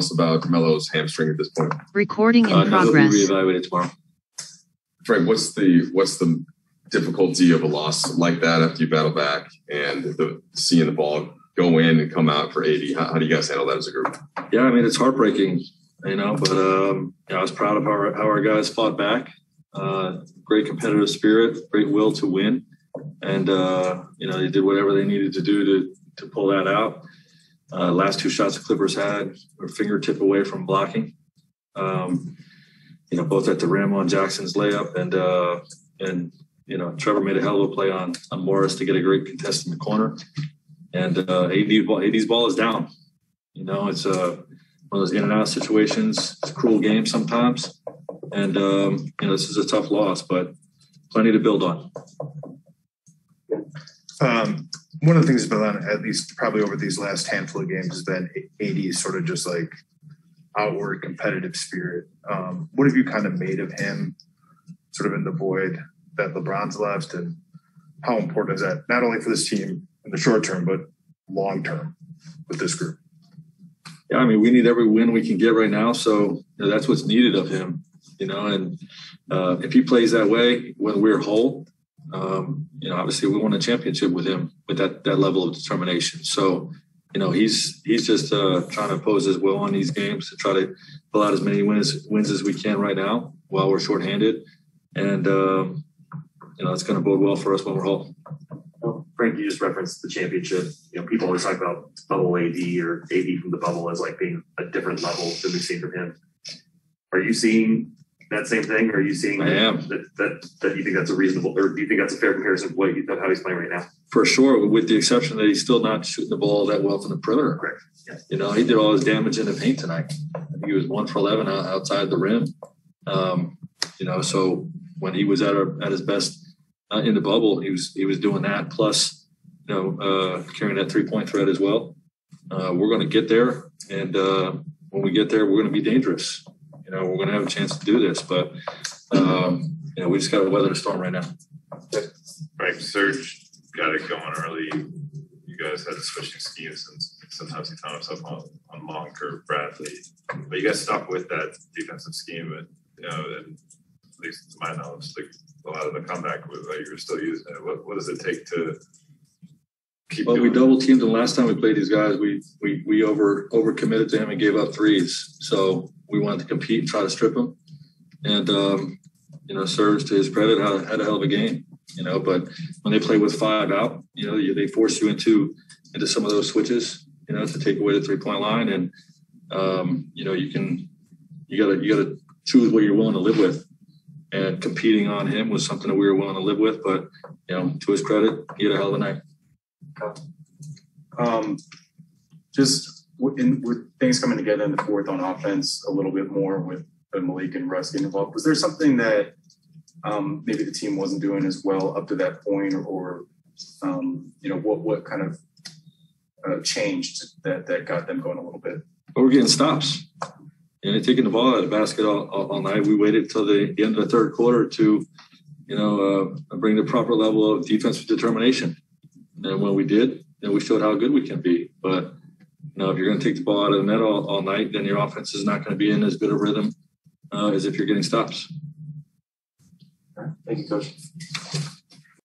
else about Melo's hamstring at this point? Recording in progress. He'll be reevaluated tomorrow. Frank, what's the difficulty of a loss like that after you battle back and seeing the ball go in and come out for 80? How do you guys handle that as a group? Yeah, I mean, it's heartbreaking, but I was proud of how our guys fought back. Great competitive spirit, great will to win. And, they did whatever they needed to do to pull that out. Last two shots the Clippers had were fingertip away from blocking. Both at the rim on Jackson's layup and Trevor made a hell of a play on Morris to get a great contest in the corner. And AD's ball is down. It's one of those in and out situations. It's a cruel game sometimes. And, this is a tough loss, but plenty to build on. One of the things that's been on, at least probably over these last handful of games, has been AD's sort of just like outward competitive spirit. What have you kind of made of him sort of in the void that LeBron's left, and how important is that not only for this team in the short term, but long term with this group? Yeah, I mean, we need every win we can get right now. So that's what's needed of him, and if he plays that way when we're whole, obviously we won a championship with him with that level of determination. So, he's just trying to impose his will on these games to try to pull out as many wins as we can right now while we're shorthanded. And, it's going to bode well for us when we're whole. Well, Frank, you just referenced the championship. People always talk about bubble AD or AD from the bubble as like being a different level than we've seen from him. Are you seeing that same thing? Or are you seeing that you think that's a reasonable, or do you think that's a fair comparison of how he's playing right now? For sure, with the exception that he's still not shooting the ball that well from the perimeter. Correct. Yeah. He did all his damage in the paint tonight. I think he was 1 for 11 outside the rim. So when he was at his best in the bubble, he was doing that. Plus, carrying that 3-point threat as well. We're going to get there, and when we get there, we're going to be dangerous. We're going to have a chance to do this, but we just got to weather the storm right now. Right, Serge got it going early. You guys had switching schemes, and sometimes he found himself on long curve Bradley. But you guys stuck with that defensive scheme, and at least to my knowledge, like a lot of the comeback was like you're still using it. What does it take to keep? Well, we double teamed him last time we played these guys. We over committed to him and gave up threes, so we wanted to compete and try to strip him. And Serge, to his credit, had a hell of a game. But when they play with 5 out, they force you into some of those switches, to take away the 3-point line, and you gotta choose what you're willing to live with. And competing on him was something that we were willing to live with. But to his credit, he had a hell of a night. Just with things coming together in the fourth on offense a little bit more with Malik and Russ getting involved, was there something that maybe the team wasn't doing as well up to that point, or what kind of changed that got them going a little bit? But we're getting stops. They're taking the ball out of the basket all night. We waited till the end of the third quarter to, bring the proper level of defensive determination. And when we did, then we showed how good we can be. But, if you're going to take the ball out of the net all night, then your offense is not going to be in as good a rhythm as if you're getting stops. All right. Thank you, Coach.